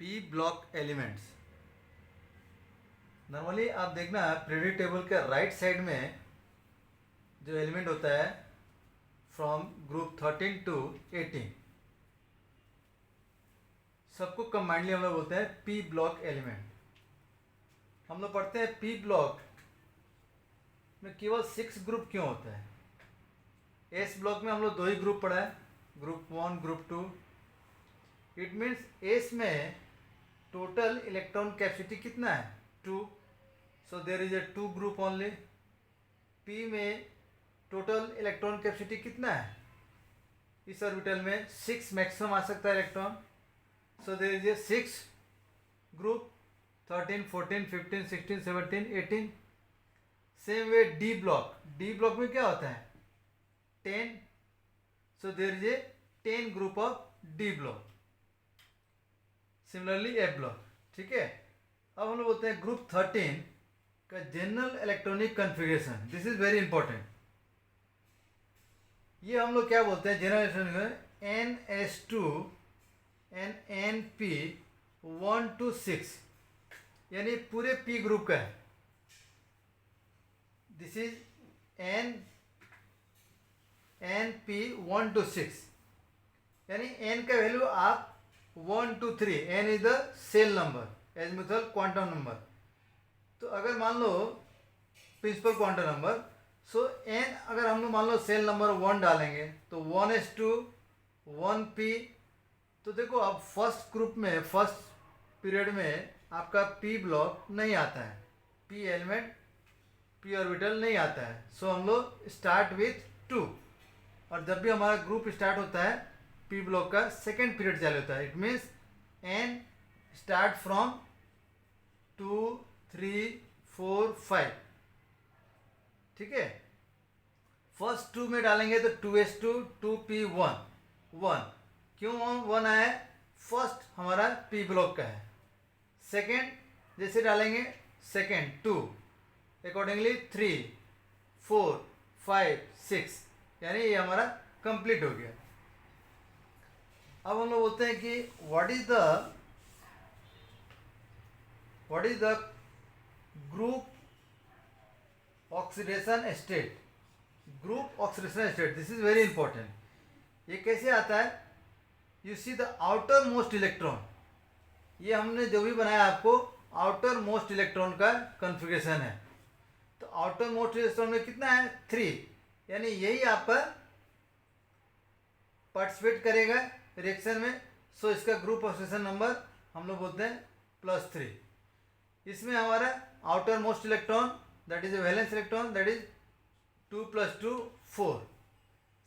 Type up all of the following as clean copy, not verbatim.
P block elements. Normally आप देखना periodic table के राइट साइड में जो एलिमेंट होता है फ्रॉम ग्रुप 13 टू 18 सबको कंबाइंडली हम लोग बोलते हैं पी ब्लॉक एलिमेंट। हम लोग पढ़ते हैं पी ब्लॉक में केवल 6 ग्रुप क्यों होता है। एस ब्लॉक में हम लोग 2 ही ग्रुप पढ़ा है, group 1 group 2। It means S में टोटल इलेक्ट्रॉन कैपेसिटी कितना है 2, so there is a 2 group only. P में टोटल इलेक्ट्रॉन कैपेसिटी कितना है, इस ऑर्बिटल में 6 मैक्सिमम आ सकता है electron, so there is a 6 group 13 14 15 16 17 18। Same way D block में क्या होता है 10, so there is a 10 group of D block. Similarly F block, ठीक है। अब हम लोग बोलते हैं ग्रुप 13 का general electronic configuration. This is very important. ये हम लोग क्या बोलते हैं general electronic NS2 and NP 1 to 6, यानी पूरे P ग्रुप का है। दिस इज NP 1 to 6, यानी N का वैल्यू आप 1 to 3, N is the cell number azimuthal quantum number. तो अगर मान लो principal quantum number, so N अगर हम लोग मान लो सेल नंबर 1 डालेंगे तो 1s2 1p। तो देखो अब फर्स्ट ग्रुप में फर्स्ट पीरियड में आपका p ब्लॉक नहीं आता है, p एलिमेंट p ऑर्बिटल नहीं आता है। सो हम लोग स्टार्ट विथ 2, और जब भी हमारा ग्रुप स्टार्ट होता है पी ब्लॉक का सेकेंड पीरियड चालू होता है। It means n start from 2 3 4 5, ठीक है। फर्स्ट 2 में डालेंगे तो 2s2 2p1 1। क्यों 1 आया, फर्स्ट हमारा पी ब्लॉक का है। सेकेंड जैसे डालेंगे सेकेंड 2, अकॉर्डिंगली 3 4 5 6, यानी ये हमारा कंप्लीट हो गया। अब हम लोग बोलते हैं कि what is the group oxidation state. Group oxidation state, this is very important. ये कैसे आता है, you see the outer most electron. ये हमने जो भी बनाया आपको आउटर मोस्ट इलेक्ट्रॉन का कॉन्फ़िगरेशन है। तो आउटर मोस्ट इलेक्ट्रॉन में कितना है 3, यानी यही आपका पार्टिसिपेट करेगा रिएक्शन में। सो इसका ग्रुप ऑक्सीडेशन नंबर हम लोग बोलते हैं +3। इसमें हमारा outer most electron that is a valence electron, that is 2 + 2 4,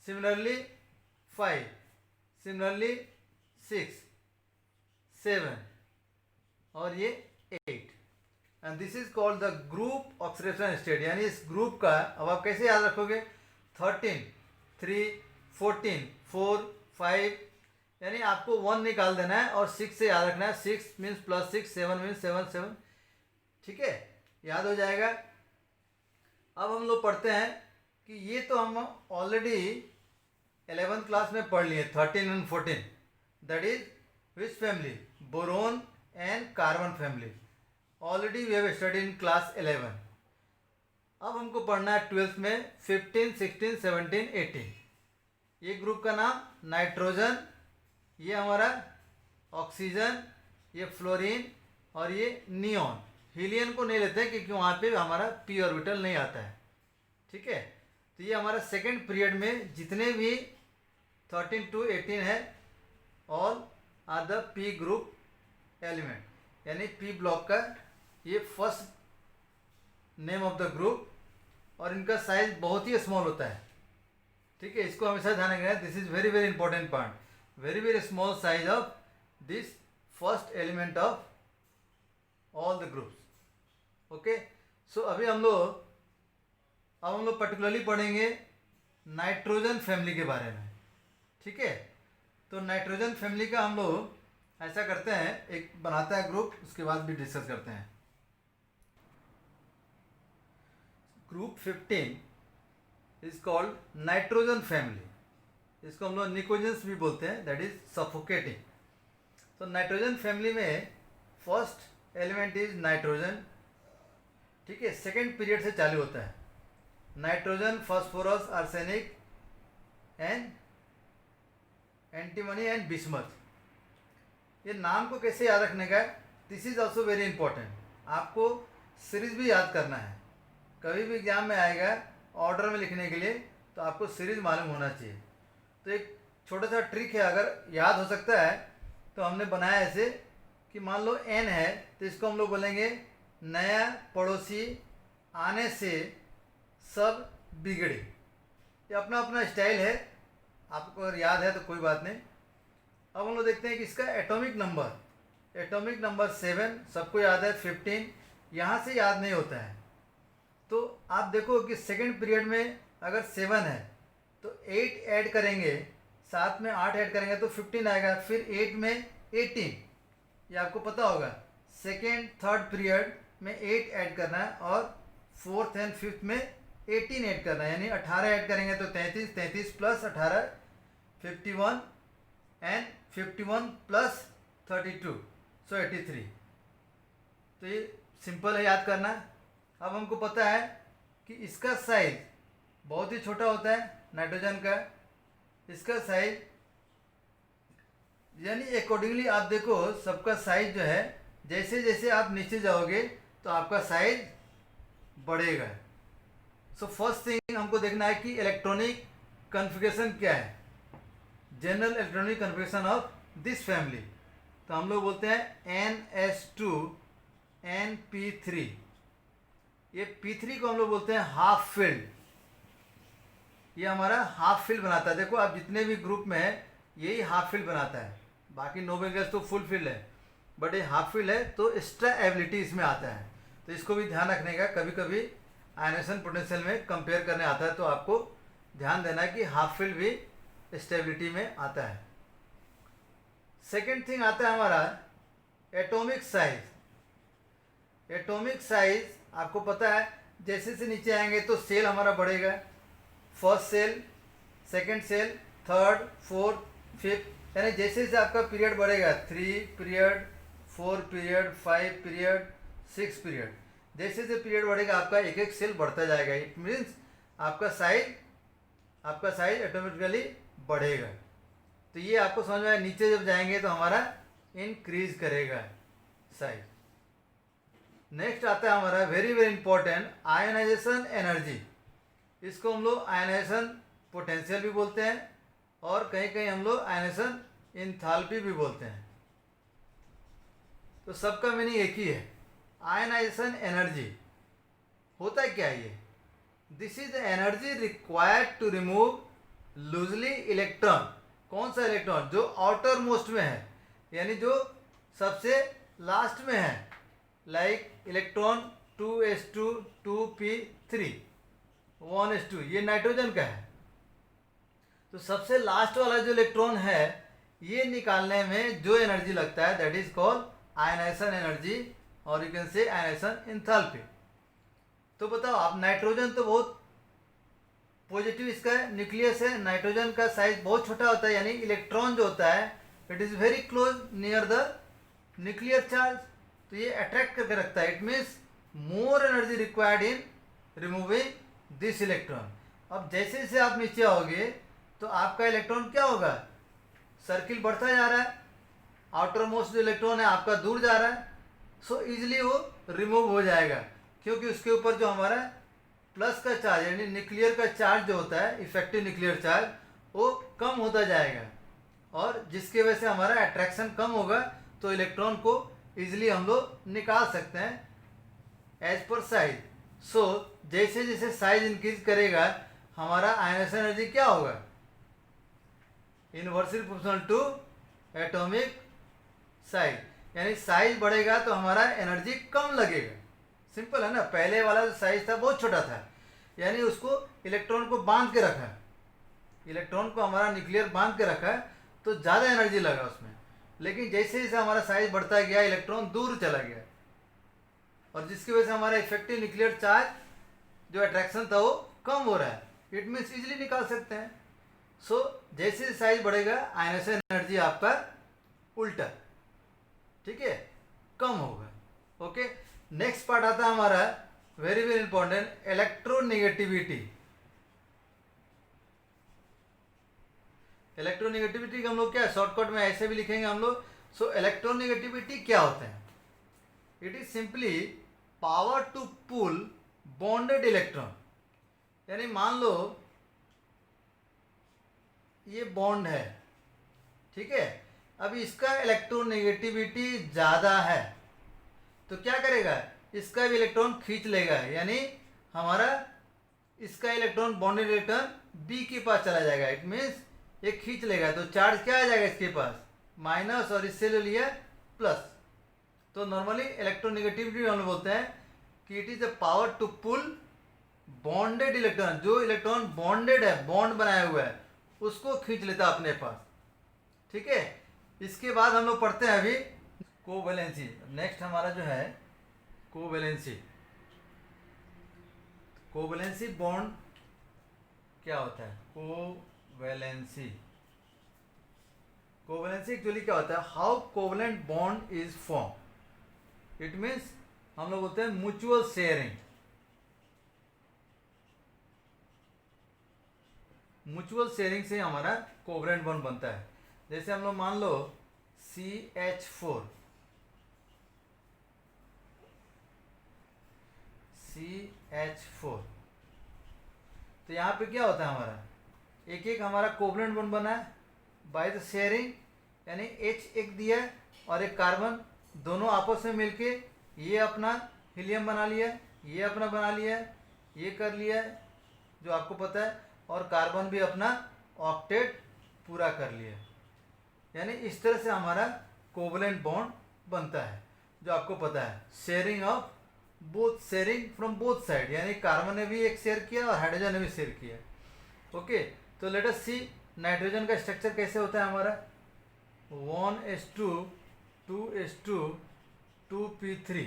similarly 5, similarly 6 7, और ये 8। And this is called the group oxidation state. यानी इस ग्रुप का अब आप कैसे याद रखोगे 13 3 14 4 5, यानी आपको 1 निकाल देना है और 6 से याद रखना है। 6 मीन्स +6, 7 मीन्स 7 7, ठीक है, याद हो जाएगा। अब हम लोग पढ़ते हैं कि ये तो हम ऑलरेडी 11th क्लास में पढ़ लिए 13 and 14, that is which family, boron and carbon family. Already we have study in class 11। अब हमको पढ़ना है 12th में 15 16 17 18। ये ग्रुप का नाम नाइट्रोजन, ये हमारा ऑक्सीजन, ये फ्लोरीन, और ये नियॉन। हीलियन को नहीं लेते हैं क्योंकि वहाँ पे हमारा पी ऑर्बिटल नहीं आता है, ठीक है। तो ये हमारा सेकेंड पीरियड में जितने भी 13 to 18 है, all are the P group element, यानी पी ब्लॉक का ये first name of the group, और इनका साइज बहुत ही स्मॉल होता है, ठीक है। इसको हमेशा ध्यान रखना है, this is very very important part. Very very small size of this first element of all the groups, okay. So अभी हम लोग पर्टिकुलरली पढ़ेंगे नाइट्रोजन फैमिली के बारे में, ठीक है। तो नाइट्रोजन फैमिली का हम लोग ऐसा करते हैं, एक बनाता है ग्रुप, उसके बाद भी डिस्कस करते हैं। Group 15 is called nitrogen family. इसको हम लोग निकोजेंस भी बोलते हैं, दैट इज सफोकेटिंग। तो नाइट्रोजन फैमिली में फर्स्ट एलिमेंट इज नाइट्रोजन, ठीक है, सेकेंड पीरियड से चालू होता है। Nitrogen, phosphorus, arsenic and antimony and bismuth. ये नाम को कैसे याद रखने का है, this is also very important. आपको सीरीज भी याद करना है, कभी भी एग्जाम में आएगा ऑर्डर में लिखने के लिए, तो आपको सीरीज मालूम होना चाहिए। तो एक छोटा सा ट्रिक है, अगर याद हो सकता है तो हमने बनाया ऐसे कि मान लो एन है तो इसको हम लोग बोलेंगे नया पड़ोसी आने से सब बिगड़े। ये अपना अपना स्टाइल है, आपको अगर याद है तो कोई बात नहीं। अब हम लोग देखते हैं कि इसका एटॉमिक नंबर 7, सबको याद है। 15 यहाँ से याद नहीं होता है, तो आप देखो कि सेकेंड पीरियड में अगर 7 है तो 8 ऐड करेंगे, साथ में 8 ऐड करेंगे तो 15 आएगा, फिर 8 में 18, ये आपको पता होगा। सेकेंड थर्ड पीरियड में 8 ऐड करना है और फोर्थ एंड फिफ्थ में 18 ऐड करना है, यानी 18 ऐड करेंगे तो 33, 33 प्लस 18 51 एंड 51 प्लस 32 सो 83। तो ये सिंपल है याद करना। अब हमको पता है कि इसका साइज बहुत ही छोटा होता है नाइट्रोजन का, इसका साइज यानी अकॉर्डिंगली आप देखो सबका साइज जो है, जैसे जैसे आप नीचे जाओगे तो आपका साइज बढ़ेगा। सो फर्स्ट थिंग हमको देखना है कि इलेक्ट्रॉनिक कॉन्फ़िगरेशन क्या है, general electronic configuration of this family. तो हम लोग बोलते हैं NS2 NP3। ये P3 को हम लोग बोलते हैं हाफ फील्ड, ये हमारा हाफ फील्ड बनाता है। देखो आप जितने भी ग्रुप में है यही हाफ फील्ड बनाता है, बाकी नोबेल गैस तो फुल फील्ड है, बट ये हाफ फील्ड है तो एक्स्ट्रा एबिलिटी इसमें आता है। तो इसको भी ध्यान रखने का, कभी कभी आयनेशन पोटेंशियल में कंपेयर करने आता है तो आपको ध्यान देना है कि हाफ फील्ड भी स्टेबिलिटी में आता है। सेकेंड थिंग आता है हमारा एटॉमिक साइज। एटॉमिक साइज आपको पता है, जैसे से नीचे आएंगे तो सेल हमारा बढ़ेगा, first shell, second shell, third, fourth, fifth, यानी जैसे जैसे आपका पीरियड बढ़ेगा 3 पीरियड, 4 पीरियड, 5 पीरियड, 6 पीरियड, जैसे जैसे पीरियड बढ़ेगा आपका एक एक सेल बढ़ता जाएगा। इट मीन्स आपका साइज ऑटोमेटिकली बढ़ेगा। तो ये आपको समझ में आया, नीचे जब जाएंगे तो हमारा इंक्रीज करेगा साइज। नेक्स्ट आता है हमारा very very important ionization energy. इसको हम लोग आयनाइजेशन पोटेंशियल भी बोलते हैं और कहीं कहीं हम लोग आयनाइजेशन इंथैल्पी भी बोलते हैं। तो सबका मीनिंग एक ही है, आयनाइजेशन एनर्जी। होता है क्या ये, this is the energy required to remove loosely electron. कौन सा इलेक्ट्रॉन, जो आउटर मोस्ट में है, यानी जो सबसे लास्ट में है, like electron 2s2 2p3 1s2, ये नाइट्रोजन का है। तो सबसे लास्ट वाला जो इलेक्ट्रॉन है ये निकालने में जो एनर्जी लगता है that is called ionization energy, और you can say ionization enthalpy. तो बताओ आप, नाइट्रोजन तो बहुत पॉजिटिव इसका न्यूक्लियस है, नाइट्रोजन का साइज बहुत छोटा होता है, यानी इलेक्ट्रॉन जो होता है it is very close near the nuclear charge, तो ये अट्रैक्ट करके रखता है। It means more energy required in removing this electron. अब जैसे जैसे आप नीचे आओगे तो आपका इलेक्ट्रॉन क्या होगा, सर्किल बढ़ता जा रहा है, आउटर मोस्ट जो इलेक्ट्रॉन है आपका दूर जा रहा है, सो इजीली वो रिमूव हो जाएगा, क्योंकि उसके ऊपर जो हमारा प्लस का चार्ज यानी न्यूक्लियर का चार्ज जो होता है, इफेक्टिव न्यूक्लियर चार्ज, वो कम होता जाएगा, और जिसकी वजह से हमारा अट्रैक्शन कम होगा, तो इलेक्ट्रॉन को इजीली हम लोग निकाल सकते हैं एज पर साइज। सो जैसे जैसे साइज इंक्रीज करेगा हमारा आयनाइजेशन एनर्जी क्या होगा, inversely proportional to atomic size, यानी साइज बढ़ेगा तो हमारा एनर्जी कम लगेगा। सिंपल है ना, पहले वाला जो साइज था बहुत छोटा था, यानी उसको इलेक्ट्रॉन को बांध के रखा, इलेक्ट्रॉन को हमारा न्यूक्लियर बांध के रखा तो ज़्यादा एनर्जी लगा उसमें, लेकिन जैसे जैसे हमारा साइज बढ़ता गया इलेक्ट्रॉन दूर चला गया, और जिसकी वजह से हमारा इफेक्टिव न्यूक्लियर चार्ज जो अट्रैक्शन था वो कम हो रहा है। इट मीन्स इजीली निकाल सकते हैं। सो जैसे साइज बढ़ेगा आयनाइजेशन एनर्जी आपका उल्टा, ठीक है, कम होगा। ओके, नेक्स्ट पार्ट आता है हमारा very very important, electronegativity. Electronegativity का हम लोग क्या शॉर्टकट में ऐसे भी लिखेंगे हम लोग। सो इलेक्ट्रोनेगेटिविटी क्या होता है? It is simply power to pull bonded electron. यानी मान लो ये बॉन्ड है, ठीक है, अब इसका इलेक्ट्रोनेगेटिविटी ज़्यादा है तो क्या करेगा, इसका भी इलेक्ट्रॉन खींच लेगा। यानी हमारा इसका इलेक्ट्रॉन बॉन्डेड इलेक्ट्रॉन बी के पास चला जाएगा। इट मीन्स ये खींच लेगा तो चार्ज क्या आ जाएगा इसके पास, माइनस, और इससे ले लिया प्लस। तो नॉर्मली इलेक्ट्रोनेगेटिविटी हम लोग बोलते हैं कि it is the power to pull bonded electron. जो इलेक्ट्रॉन बॉन्डेड है, बॉन्ड बनाया हुआ है, उसको खींच लेता अपने पास। ठीक है, इसके बाद हम लोग पढ़ते हैं अभी कोवैलेंसी। नेक्स्ट हमारा जो है कोवैलेंसी। कोवैलेंसी बॉन्ड क्या होता है? कोवैलेंसी, कोवैलेंसी एक्चुअली क्या होता है? How covalent bond is form. It means हम लोग बोलते हैं म्यूचुअल शेयरिंग। म्यूचुअल शेयरिंग से हमारा कोवैलेंट बॉन्ड बनता है। जैसे हम लोग मान लो CH4, CH4, तो यहाँ पे क्या होता है हमारा, एक एक हमारा कोवैलेंट बॉन्ड बना है बाय द शेयरिंग। यानी H एक दिया है और एक कार्बन, दोनों आपस में मिलके ये अपना हीलियम बना लिया, ये अपना बना लिया, ये कर लिया जो आपको पता है, और कार्बन भी अपना ऑक्टेट पूरा कर लिया। यानी इस तरह से हमारा कोवैलेंट बॉन्ड बनता है जो आपको पता है, sharing of both, sharing from both side. यानी कार्बन ने भी एक शेयर किया और हाइड्रोजन ने भी शेयर किया। ओके, तो लेट अस सी नाइट्रोजन का स्ट्रक्चर कैसे होता है हमारा। 1s2 2s2 2p3।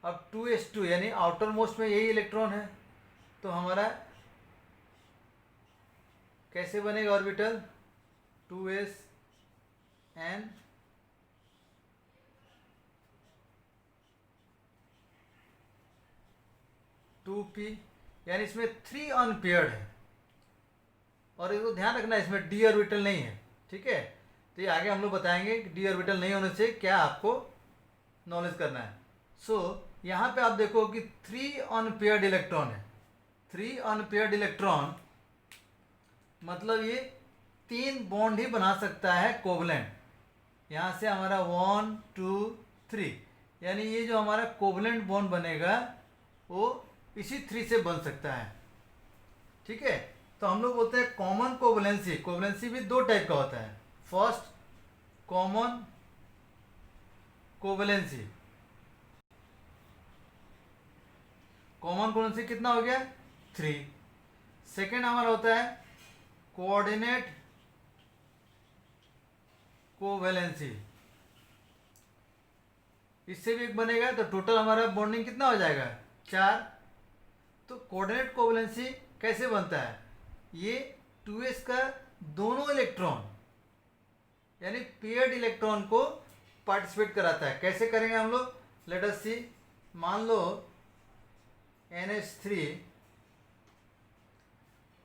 अब 2s2 यानी आउटर मोस्ट में यही इलेक्ट्रॉन है, तो हमारा कैसे बनेगा ऑर्बिटल, 2s n 2p, यानी इसमें 3 अनपेयर्ड है। और इसको ध्यान रखना इसमें d ऑर्बिटल नहीं है, ठीक है। तो ये आगे हम लोग बताएंगे कि d ऑर्बिटल नहीं होने से क्या आपको नॉलेज करना है। सो यहाँ पे आप देखो कि 3 अनपेयर्ड इलेक्ट्रॉन है। 3 अनपेयर्ड इलेक्ट्रॉन मतलब ये 3 बॉन्ड ही बना सकता है कोवैलेंट। यहाँ से हमारा 1 2 3, यानी ये जो हमारा कोवैलेंट बॉन्ड बनेगा वो इसी 3 से बन सकता है। ठीक है, तो हम लोग बोलते हैं कॉमन कोवैलेंसी। कोवैलेंसी भी 2 टाइप का होता है। First common covalency, common covalency कितना हो गया, 3। सेकेंड हमारा होता है कोऑर्डिनेट कोवैलेंसी, इससे भी एक बनेगा, तो टोटल हमारा बॉन्डिंग कितना हो जाएगा, 4। तो कोऑर्डिनेट कोवैलेंसी कैसे बनता है, ये 2s का दोनों इलेक्ट्रॉन यानी पेयर्ड इलेक्ट्रॉन को पार्टिसिपेट कराता है। कैसे करेंगे हम लोग, लेट अस सी। मान लो NH3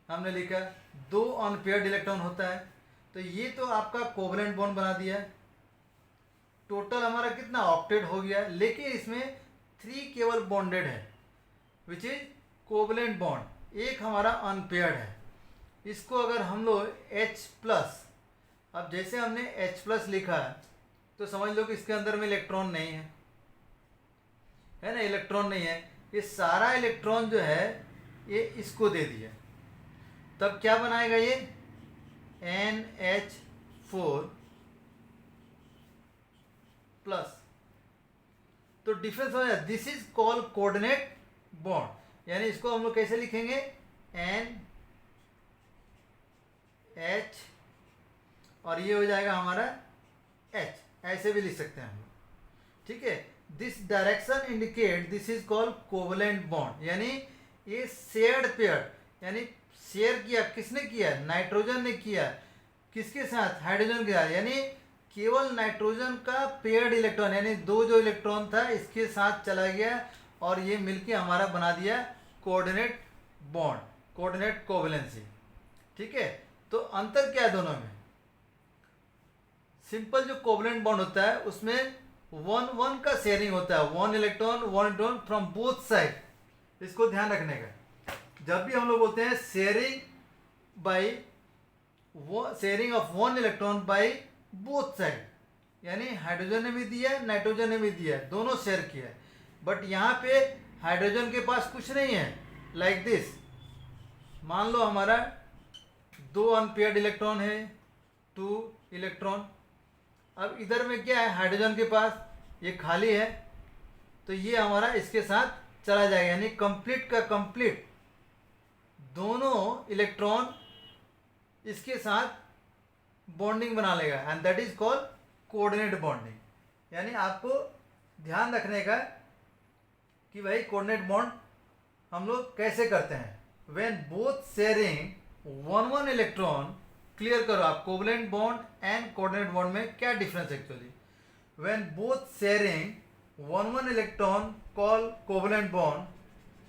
हमने लिखा, 2 अनपेयर्ड इलेक्ट्रॉन होता है, तो ये तो आपका कोवैलेंट बॉन्ड बना दिया। टोटल हमारा कितना ऑक्टेट हो गया, लेकिन इसमें 3 केवल बॉन्डेड है, विच इज कोवैलेंट बॉन्ड। एक हमारा अनपेयर्ड है। इसको अगर हम लोग H+, अब जैसे हमने H+ लिखा तो समझ लो कि इसके अंदर में इलेक्ट्रॉन नहीं है ना, इलेक्ट्रॉन नहीं है। ये सारा इलेक्ट्रॉन जो है ये इसको दे दिया, तब क्या बनाएगा ये NH4+। तो डिफरेंस हो जाए, this is called coordinate bond. यानी इसको हम लोग कैसे लिखेंगे, NH और ये हो जाएगा हमारा H, ऐसे भी लिख सकते हैं हम लोग। ठीक है, this direction indicate this is called covalent bond. यानी ये शेयर्ड पेयर, यानी शेयर किया किसने किया, नाइट्रोजन ने किया, किसके साथ, हाइड्रोजन के साथ। यानी केवल नाइट्रोजन का पेयर्ड इलेक्ट्रॉन यानी दो जो इलेक्ट्रॉन था इसके साथ चला गया और ये मिलके हमारा बना दिया कोऑर्डिनेट बॉन्ड, कोऑर्डिनेट कोवेलेंसी। ठीक है, तो अंतर क्या है दोनों में? सिंपल जो कोवेलेंट बॉन्ड होता है उसमें वन वन का शेयरिंग होता है, one electron from both side. इसको ध्यान रखने का, जब भी हम लोग बोलते हैं sharing of one electron by both side, यानी हाइड्रोजन ने भी दिया नाइट्रोजन ने भी दिया, दोनों शेयर किया है। बट यहाँ पे हाइड्रोजन के पास कुछ नहीं है। लाइक दिस, मान लो हमारा दो अनपेयर्ड इलेक्ट्रॉन है, 2 इलेक्ट्रॉन। अब इधर में क्या है, हाइड्रोजन के पास ये खाली है, तो ये हमारा इसके साथ चला जाएगा, यानी कंप्लीट का कंप्लीट दोनों इलेक्ट्रॉन इसके साथ बॉन्डिंग बना लेगा, and that is called coordinate bonding. यानी आपको ध्यान रखने का कि भाई कोऑर्डिनेट बॉन्ड हम लोग कैसे करते हैं। When both sharing one electron, clear करो आप covalent bond and coordinate bond में क्या difference actually. When both sharing one electron call covalent bond,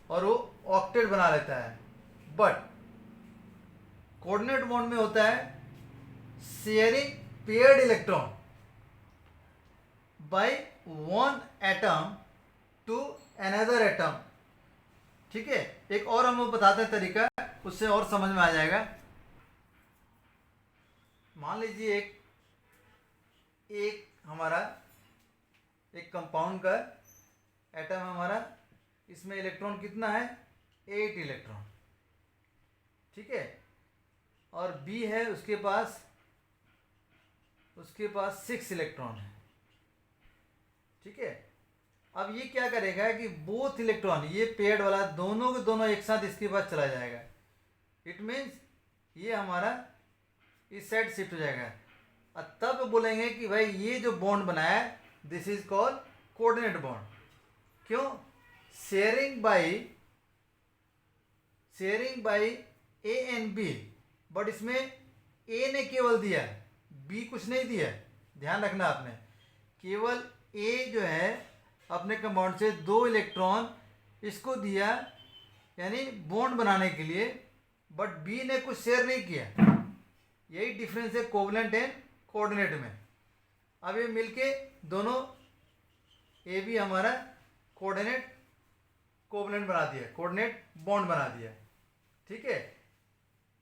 और वो ऑक्टेट बना लेता है। बट कोऑर्डिनेट बॉन्ड में होता है sharing paired electron by one atom to another atom. ठीक है, एक और हम लोग बताते हैं तरीका, उससे और समझ में आ जाएगा। मान लीजिए एक हमारा एक कंपाउंड का एटम है हमारा, इसमें इलेक्ट्रॉन कितना है, 8 इलेक्ट्रॉन। ठीक है, और बी है उसके पास 6 इलेक्ट्रॉन है। ठीक है, अब ये क्या करेगा कि बोथ इलेक्ट्रॉन, ये पेयर्ड वाला दोनों के दोनों एक साथ इसके पास चला जाएगा। इट मीन्स ये हमारा इस साइड शिफ्ट हो जाएगा, और तब बोलेंगे कि भाई ये जो बॉन्ड बनाया है this is called coordinate bond. क्यों? Sharing by A and B, but इसमें ए ने केवल दिया है, बी कुछ नहीं दिया है। ध्यान रखना आपने, केवल ए जो है अपने कंपाउंड से 2 इलेक्ट्रॉन इसको दिया, यानी बॉन्ड बनाने के लिए, बट बी ने कुछ शेयर नहीं किया। यही डिफरेंस है कोवलेंट एंड कोऑर्डिनेट में। अब ये मिलके दोनों ए बी हमारा कोऑर्डिनेट कोवलेंट बना दिया, कोऑर्डिनेट बॉन्ड बना दिया। ठीक है,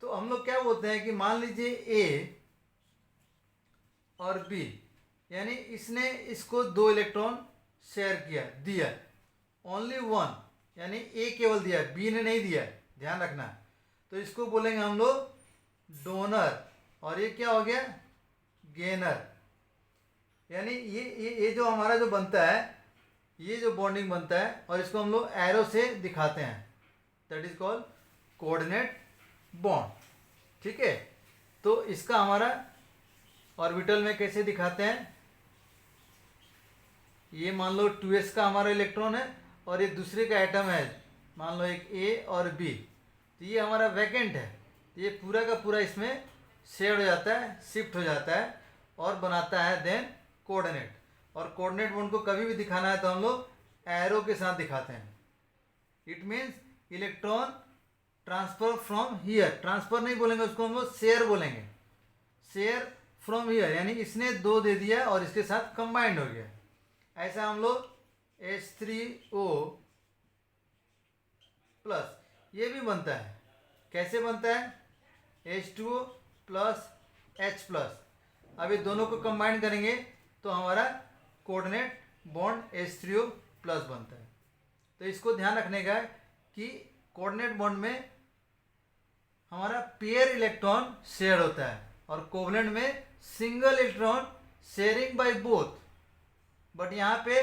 तो हम लोग क्या बोलते हैं कि मान लीजिए ए और बी, यानी इसने इसको 2 इलेक्ट्रॉन शेयर दिया, ओनली वन, यानी ए केवल दिया, बी ने नहीं दिया। ध्यान रखना, तो इसको बोलेंगे हम लोग डोनर, और ये क्या हो गया, गेनर। यानी ये जो हमारा जो बनता है, ये जो बॉन्डिंग बनता है, और इसको हम लोग एरो से दिखाते हैं, that is called coordinate bond. ठीक है, तो इसका हमारा ऑर्बिटल में कैसे दिखाते हैं, ये मान लो 2s का हमारा इलेक्ट्रॉन है और ये दूसरे का एटम है, मान लो एक ए और बी, तो ये हमारा वैकेंट है, तो ये पूरा का पूरा इसमें शेड हो जाता है, शिफ्ट हो जाता है, और बनाता है देन कोऑर्डिनेट। और कोऑर्डिनेट बॉन्ड को कभी भी दिखाना है तो हम लोग एरो के साथ दिखाते हैं। It means electron transfer from here, transfer नहीं बोलेंगे उसको, हम लोग शेयर बोलेंगे, शेयर फ्रॉम हियर, यानी इसने 2 दे दिया और इसके साथ कंबाइंड हो गया। ऐसा हम लोग H3O प्लस ये भी बनता है। कैसे बनता है, H2O प्लस H प्लस। अब ये दोनों को कंबाइन करेंगे तो हमारा कोऑर्डिनेट बॉन्ड H3O प्लस बनता है। तो इसको ध्यान रखने का कि कोऑर्डिनेट बॉन्ड में हमारा पेयर इलेक्ट्रॉन शेयर होता है, और कोवलेंट में single electron sharing by both. But यहाँ पे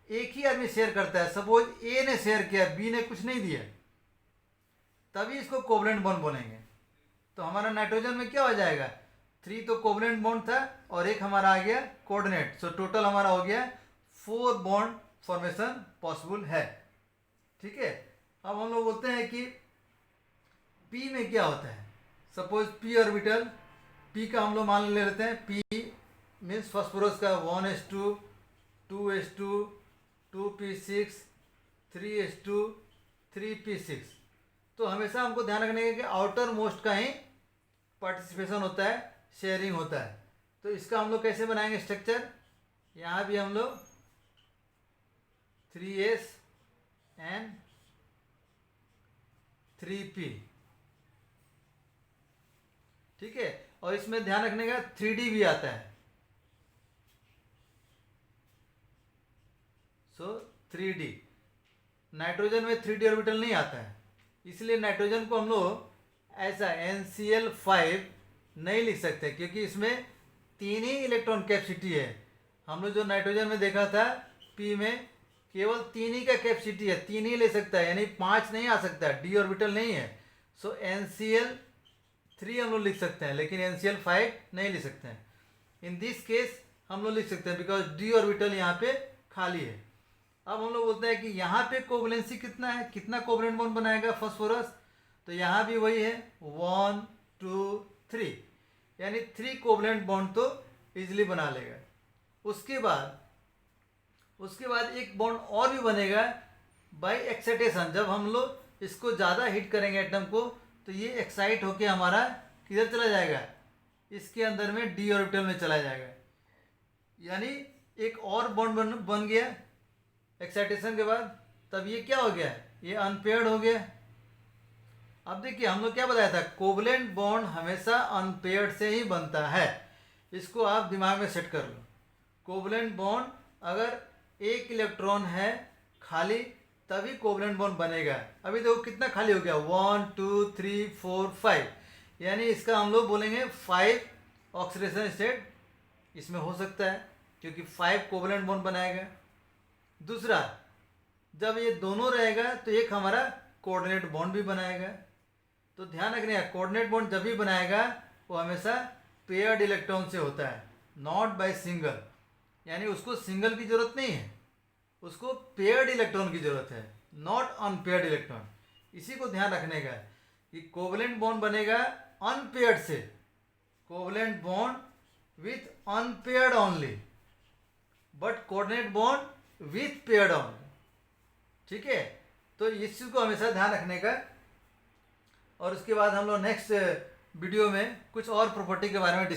एक ही आदमी शेयर करता है, सपोज ए ने शेयर किया, बी ने कुछ नहीं दिया, तभी इसको कोवलेंट बॉन्ड बोलेंगे। तो हमारा नाइट्रोजन में क्या हो जाएगा, 3 तो कोवलेंट बॉन्ड था और एक हमारा आ गया कोऑर्डिनेट, सो टोटल हमारा हो गया 4 बॉन्ड फॉर्मेशन पॉसिबल है। ठीक है, अब हम लोग बोलते हैं कि पी में क्या होता है। सपोज पी ऑर्बिटल, पी का हम लोग मान ले लेते हैं, पी मीन्स फास्फोरस का 1s2, 2s2, 2p6, 3s2, 3p6। तो हमेशा हमको ध्यान रखने का कि आउटर मोस्ट का ही पार्टिसिपेशन होता है, शेयरिंग होता है। तो इसका हम लोग कैसे बनाएंगे स्ट्रक्चर, यहाँ भी हम लोग 3s and 3p, ठीक है। और इसमें ध्यान रखने का 3d भी आता है, सो 3d। नाइट्रोजन में 3d ऑर्बिटल नहीं आता है, इसलिए नाइट्रोजन को हम लोग ऐसा NCl5 नहीं लिख सकते, क्योंकि इसमें 3 ही इलेक्ट्रॉन कैपेसिटी है। हम लोग जो नाइट्रोजन में देखा था P में केवल 3 ही का कैपेसिटी है, 3 ही ले सकता है, यानी 5 नहीं आ सकता है, d ऑर्बिटल नहीं है। सो NCl3 हम लोग लिख सकते हैं, लेकिन NCl5 नहीं लिख सकते हैं। इन दिस केस हम लोग लिख सकते हैं बिकॉज d ऑर्बिटल यहाँ पे खाली है। अब हम लोग बोलते हैं कि यहाँ पे कोवलेंसी कितना है, कितना कोवलेंट बॉन्ड बनाएगा फास्फोरस, तो यहाँ भी वही है 1 2 3, यानी 3 कोवलेंट बॉन्ड तो इजिली बना लेगा। उसके बाद एक बॉन्ड और भी बनेगा बाय एक्साइटेशन। जब हम लोग इसको ज़्यादा हिट करेंगे एटम को, तो ये एक्साइट होके हमारा किधर चला जाएगा, इसके अंदर में d ऑर्बिटल में चला जाएगा, यानी एक और बॉन्ड बन गया एक्साइटेशन के बाद। तब ये क्या हो गया, ये अनपेयर्ड हो गया। अब देखिए हम लोग क्या बताया था, कोवलेंट बॉन्ड हमेशा अनपेयर्ड से ही बनता है, इसको आप दिमाग में सेट कर लो। कोवलेंट बॉन्ड अगर एक इलेक्ट्रॉन है खाली तभी कोवलेंट बॉन्ड बनेगा। अभी देखो कितना खाली हो गया, 1 2 3 4 5, यानी इसका हम लोग बोलेंगे 5 ऑक्सीडेशन स्टेट इसमें हो सकता है, क्योंकि 5 कोवलेंट बॉन्ड बनाएगा। दूसरा, जब ये दोनों रहेगा तो एक हमारा कोऑर्डिनेट बॉन्ड भी बनाएगा। तो ध्यान रखने का, कोऑर्डिनेट बॉन्ड जब भी बनाएगा वो हमेशा पेयर्ड इलेक्ट्रॉन से होता है, नॉट बाय सिंगल, यानी उसको सिंगल की जरूरत नहीं है, उसको पेयर्ड इलेक्ट्रॉन की जरूरत है, नॉट अनपेयर्ड इलेक्ट्रॉन। इसी को ध्यान रखने का कि कोवलेंट बॉन्ड बनेगा अनपेयर्ड से, covalent bond with unpaired only, but coordinate bond with paired only, ठीक है। तो इस चीज़ को हमेशा ध्यान रखने का। और उसके बाद हम लोग नेक्स्ट वीडियो में कुछ और प्रॉपर्टी के बारे में